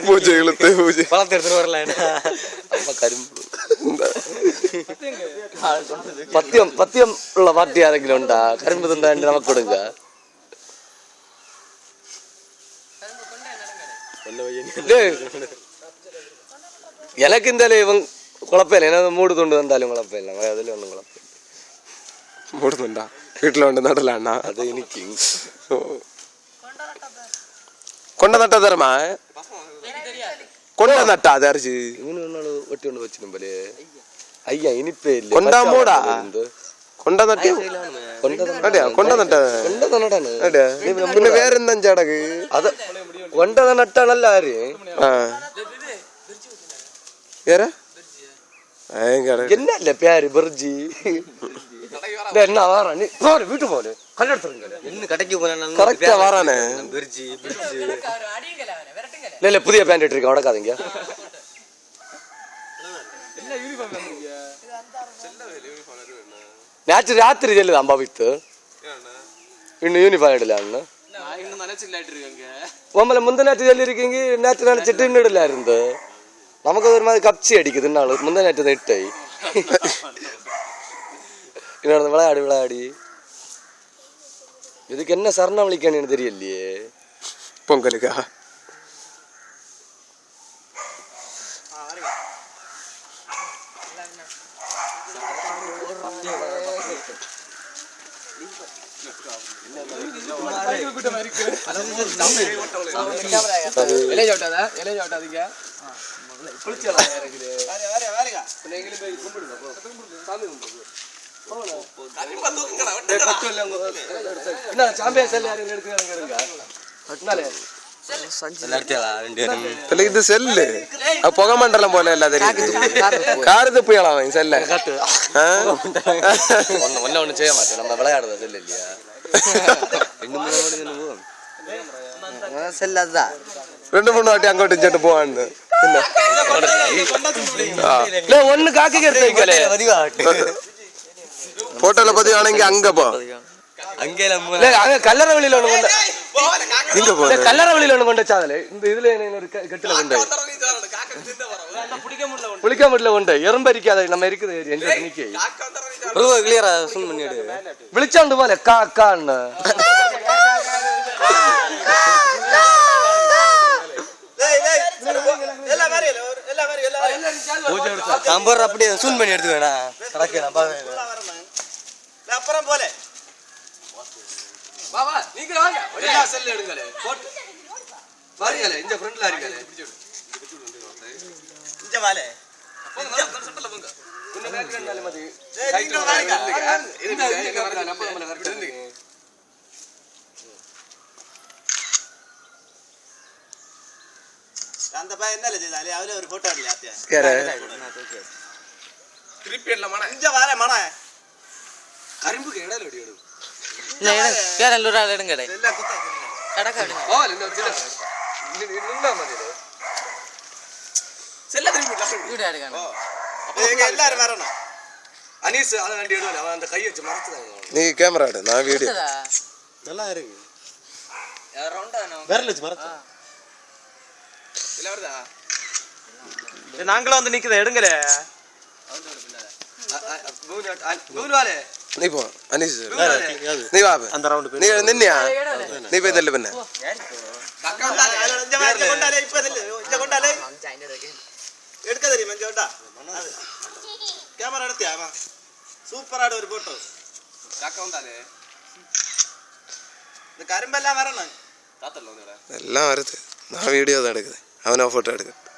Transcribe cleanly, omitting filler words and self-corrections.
பூஜை இழுத்து பூஜை பழத்தை எடுத்துட்டு வரல கரும்பு பத்தியம் பத்தியம் உள்ள பாட்டி யாரெങ്കിലും உண்டா கரும்பு துண்டா நமக்கு கொடுங்க எனக்கு இந்த இவன் குழப்பம் என்ன மூடு துண்டு வந்தாலும் குழப்பம் இல்லை அதில் ஒன்றும் குழப்பம் மூடு துண்டா வீட்டில் வந்து நடலாண்ணா அது இன்னைக்கு கொண்ட நட்டா தரமா கொண்ட நட்டா அது அரிசி இவனு ஒன்னாலும் ஒட்டி ஒன்று வச்சு போலே ஐயா இனிப்பே இல்லை கொண்டா மூடா கொண்ட நட்டி கொண்ட நட்டா പിന്നെ വേറെന്താ ചടങ്ങ് അത് കൊണ്ടത നട്ടാണല്ല ആര് എന്നല്ലേ പേര് ബർജി என்ன வாரா நீ போற வீட்டு போல கல்ல எடுத்துறங்க என்ன கடைக்கு போறானே கரெக்ட்டா வாரானே பிர்ஜி இல்ல இல்ல புதிய பேண்ட் இருக்கு உடக்காதீங்க என்ன யூனிஃபார்ம் வாங்குறீங்க செல்ல யூனிஃபார்ம் நேத்து ராத்திரி ஜெல்லுது அம்பா வித்து இன்னும் யூனிஃபார்ம் இடலான்னு நான் இன்னும் நினைச்சில்லாட்டு இருக்கேங்க உம்மல முந்த நேத்து ஜெல்லி இருக்கீங்க நேத்து நினைச்சிட்டு இன்னும் இடல இருந்து நமக்கு ஒரு மாதிரி கப்சி அடிக்குது நாள் முந்த நேத்து இட்டை இன்னொரு விளையாடி விளையாடி இதுக்கு என்ன சரணம் விളിക്കാன்னு தெரியலையே பொங்கலுக்கா ഇത് സെല്ല് പുകമണ്ഡലം പോലെ അല്ല കാറ് തുപ്പിയാളാണ് സെല്ല് ഒന്നും ചെയ്യാൻ പറ്റും നമ്മ വിളയാടുന്നത് സെല്ലില്ല ரெண்டு மூணு வாட்டி அங்கோட்டு இங்கிட்டு போவான்னு ஒண்ணு காக்கி போட்டோல பதிவானங்க அங்க போ கல்லற வெளியில ஒண்ணு கொண்ட கல்லற வெளியில ஒண்ணு கொண்டு வச்சாதலே இந்த இதுல ஒரு கெட்டுல கொண்டு புளிக்க முடியல கொண்டு எறும்பரிக்காத நம்ம இருக்குது இன்னைக்கு கிளியரா சுன் பண்ணிடு விളിച്ചോണ്ട് പോലെ காக்கான்னு நம்பர் அப்படியே சூன் பண்ணி எடுத்து வேணா அப்புறம் போல பாபா நீங்க வாங்க எல்லா செல்ல எடுங்கலே போட்டு வாரிங்களே இந்த ஃப்ரண்ட்ல இருக்கலே இங்க வாலே செட்டல போங்க இன்ன வேர்க்கனால மதி நீங்க வாங்க இந்த வரல நம்ம வரட்டு அந்த பையன் என்னல செய்தாலே அவரே ஒரு போட்டோ எடுல ஆத்தியா திருப்பி எல்லாம் மண இங்க வாரே மண கரும்புக்கு இடையில வெடி எடு இல்ல வேற எல்லாரும் எடுங்கடே எல்லாம் குத்த கடக்க எடுங்க ஓ இந்த நின்னா மதிலே செல்ல திருப்பி லெஃப்ட் வீடியோ எடுங்க நீங்க எல்லாரும் வரணும் அனீஸ் அத வண்டி எடுவல அவன் அந்த கை வச்சு மறந்துறாங்க நீ கேமரா எடு நான் வீடியோ நல்லா இருக்கு ரவுண்டா வேறல வச்சு மறந்து இல்ல வருதா நாங்களே வந்து நிக்குதே எடுங்கலே மூணுவாலே நீ போ அனீஸ் நீ வா அந்த ரவுண்ட் நீ நின்னியா நீ போய் தள்ளு பண்ண கொண்டாலே இப்ப தள்ளு இங்க கொண்டாலே எடுக்க தெரியும் மஞ்சோடா கேமரா எடுத்தியா வா சூப்பர் ஆட ஒரு போட்டோ காக்க வந்தாலே இந்த கரும்பெல்லாம் வரணும் தாத்தல்ல வந்தடா எல்லாம் வருது நான் வீடியோ தான் எடுக்குது அவனா போட்டோ எடுக்க